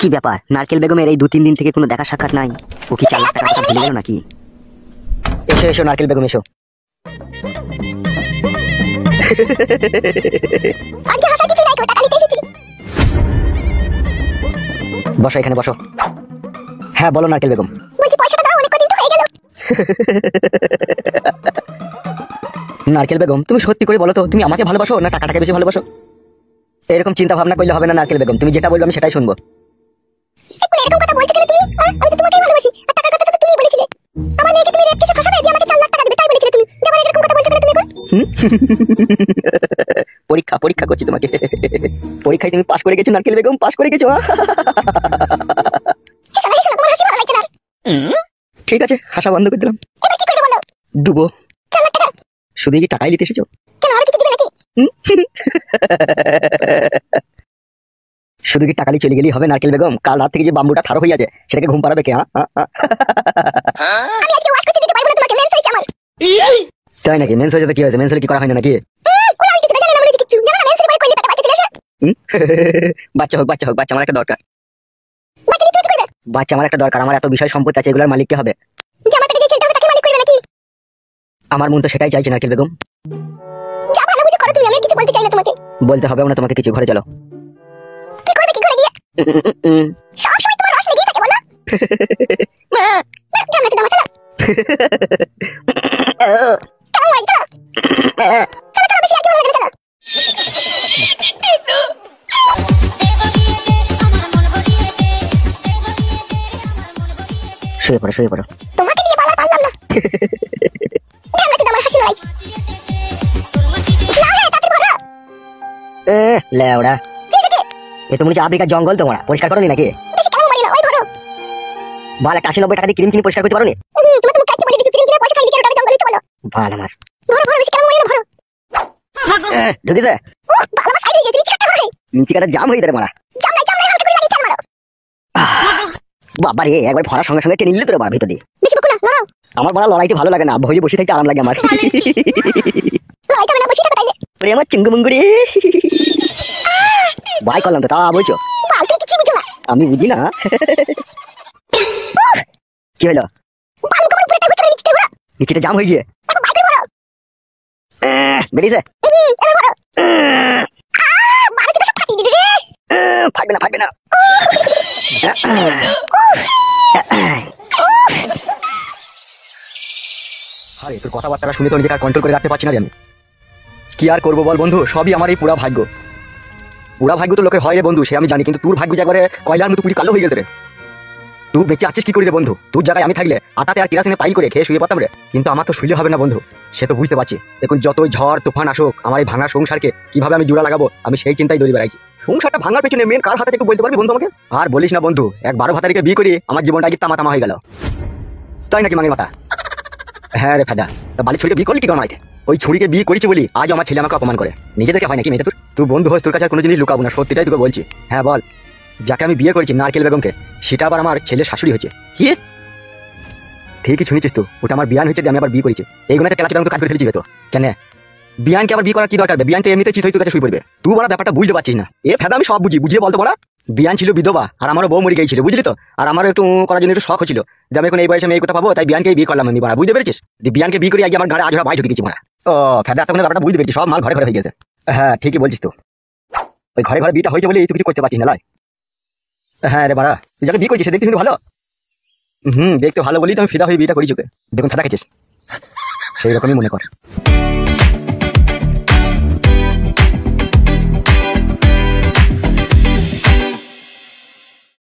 কি ব্যাপার, নারকেল বেগমের এই 2-3 দিন থেকে কোনো দেখা সাক্ষাৎ নাই? ও কি 4 লাখ টাকা কথা ভুলে গেল নাকি? এসো এসো নারকেল বেগম এসো। বসো এখানে বসো। হ্যাঁ বলো নারকেল বেগম। নারকেল বেগম তুমি সত্যি করে বলো তো, তুমি আমাকে ভালোবাসো না টাকাটাকে বেশি ভালোবাসো? এরকম চিন্তা ভাবনা করলে হবে না নারকেল বেগম, তুমি যেটা বলবে আমি সেটাই শুনবো। এরকম কথা বলছো কেন তুমি? আমি তো তোমাকেই ভালোবাসি, আর টাকার কথা তো তুমিই বলেছিলে। আমার মেয়েকে তুমি রেট কিছু খাসাবে দিয়ে আমাকে 4 লাখ টাকা দিবে তাই বলেছিলে তুমি। এবার এরকম কথা বলছো কেন তুমি? পরীক্ষা পরীক্ষা করছি তোমাকে। পরীক্ষায় তুমি পাস করে গেছো নারকেল বেগম, পাস করে গেছো। ঠিক আছে, হাসা বন্ধ করে দিলাম। এবার কি করবে বলো? দুবো 4 লাখ টাকা। শুধু কি টাকাই নিতে এসেছো? কেন আর কিছু দিবে নাকি? শুধু কি টাকা নিয়ে চলে গেলেই হবে নারকেল বেগম? কাল রাত থেকে যে বাম্বুটা থারো হয়ে আছে সেটাকে ঘুম পাড়াবে কে? আমি আজকে ওয়াশ করতে দিতে পারবো না তোমাকে, মেন্স হয়েছে আমার। তাই নাকি? মেন্স হয়ে যেতে কি হয়েছে? মেন্স হলে কি করা হয় না নাকি? বাচ্চা হোক বাচ্চা হোক, বাচ্চা আমার একটা দরকার। বাচ্চা আমার একটা দরকার, আমার এত বিষয় সম্পত্তি আছে, এগুলোর মালিক কে হবে? আমার মন তো সেটাই চাইছে নারকেল বেগম। যা ভালো বুঝে করো তুমি, আমি কিছু বলতে চাই না তোমাকে। বলতে হবে না তোমাকে কিছু, ঘরে চলো। কি করবে কি করে গিয়ে? সব সময় তোমার রস লেগেই থাকে বলো। মা জানা তো দাও চলো। কেমন হয় চলো। চলো চলো বেশি আগে ভালো চলো। শুয়ে পড়ো শুয়ে পড়ো। তোমাকে নিয়ে বলা পারলাম না। জানা তো আমার হাসি লাগছে। লেওড়া এ তো মনে হচ্ছে আফ্রিকার জঙ্গল, তোমরা পরিষ্কার করোনি নাকি? বাল 80-90 টাকা দিয়ে ক্রিম কিনে পরিষ্কার করতে পারোনি? বাল আমার ঢুকেছে নিচে কাটা জাম হয়ে যাবে মারা। বাবা রে, একবার ভরার সঙ্গে সঙ্গে টেনে নিলে তোর বাবা ভিতর দিয়ে। আমার বড় লড়াইতে ভালো লাগে না, ভয়ে বসে থাকতে আরাম লাগে আমার। আমার চিঙ্গু মুঙ্গুরি ভাই করলাম তো তা বলছো? আমি বুঝি না। কি হলো? নিচেটা জাম হয়েছে বেরিয়েছে। ফাটবে না ফাটবে না। আরে তোর কথাবার্তা শুনে তো নিজেকে কন্ট্রোল করে রাখতে পারছি না রে আমি। কি আর করবো বল বন্ধু, সবই আমার এই পুরা ভাগ্য। পুরা ভাগ্য তো লোকের হয় রে বন্ধু, সে আমি জানি, কিন্তু তোর ভাগ্য জায়গায় কয়লার মতো পুরি কালো হয়ে গেছে রে। তুই বেঁচে আছিস কি করি রে বন্ধু? তোর জায়গায় আমি থাকলে আটাতে আর কেরাসিনে পাইল করে খেয়ে শুয়ে পড়তাম রে, কিন্তু আমার তো শুইলে হবে না বন্ধু, সে তো বুঝতে পারছি। এখন যতই ঝড় তুফান আসুক, আমার এই ভাঙা সংসারকে কিভাবে আমি জোড়া লাগাবো আমি সেই চিন্তায় দৌড়ে বেড়াইছি। সংসারটা ভাঙার পেছনে মেন কার হাতে একটু বলতে পারবি বন্ধু আমাকে? আর বলিস না বন্ধু, এক 12 ভাতারিকে বিয়ে করি আমার জীবনটা কি তামা তামা হয়ে গেল। তাই নাকি মাঙের মাথা? হ্যাঁ রে ফেদা, তা বালি ছুরিকে বিয়ে করলি কি কারণ? ওই ছুরিকে বিয়ে করেছি বলি আজ আমার ছেলে আমাকে অপমান করে। নিজে থেকে হয় নাকি মেয়েটা তোর? তুই বন্ধু হোস, তোর কাছে কোনো জিনিস লুকাবো না, সত্যিটাই তোকে বলছি। হ্যাঁ বল, যাকে আমি বিয়ে করেছি নারকেল বেগমকে, সেটা আবার আমার ছেলে শাশুড়ি হয়েছে। কি ঠিকই শুনেছিস তো, ওটা আমার বিয়ান হয়েছে, আমি আবার বিয়ে করেছি। এইগুলোতে তেলা মতো কাজ করে ফেলেছি তো। কেন বিয়ানকে আবার বিয়ে করার কি দরকার? বিয়ান তো এমনিতে চিত হয়ে তোর কাছে শুয়ে পড়বে। তুই বড় ব্যাপারটা বুঝতে পারছিস না। এ ফেদা আমি সব বুঝি, বুঝিয়ে বলতো বড়া। বিয়ান ছিল বিধবা, আর আমারও বউ মরে গিয়েছিল, বুঝলি তো। আর আমারও একটু করার জন্য একটু শখ হচ্ছিল যে আমি এখন এই বয়সে মেয়ে কথা পাবো, তাই বিয়ানকে বিয়ে করলাম আমি। বুঝতে পেরেছিস? বিয়ানকে বিয়ে করে আগে আমার গাড়ি আজ ভাই ঢুকে গেছি মারা। ও ফেদা তখন ব্যাপারটা বুঝতে পেরেছি, সব মাল ঘরে ঘরে হয়ে গেছে। হ্যাঁ ঠিকই বলছিস তো, ওই ঘরে ঘরে বিয়েটা হয়েছে বলে তুই কিছু করতে পারছিস না লাই। হ্যাঁ রে বাড়া, তুই যাকে বিয়ে করছিস সে দেখতে শুনে ভালো। দেখতে ভালো বলেই তো আমি ফিদা হয়ে বিয়েটা করেছি ওকে। দেখুন ফেদা খেয়েছিস, সেই রকমই মনে কর।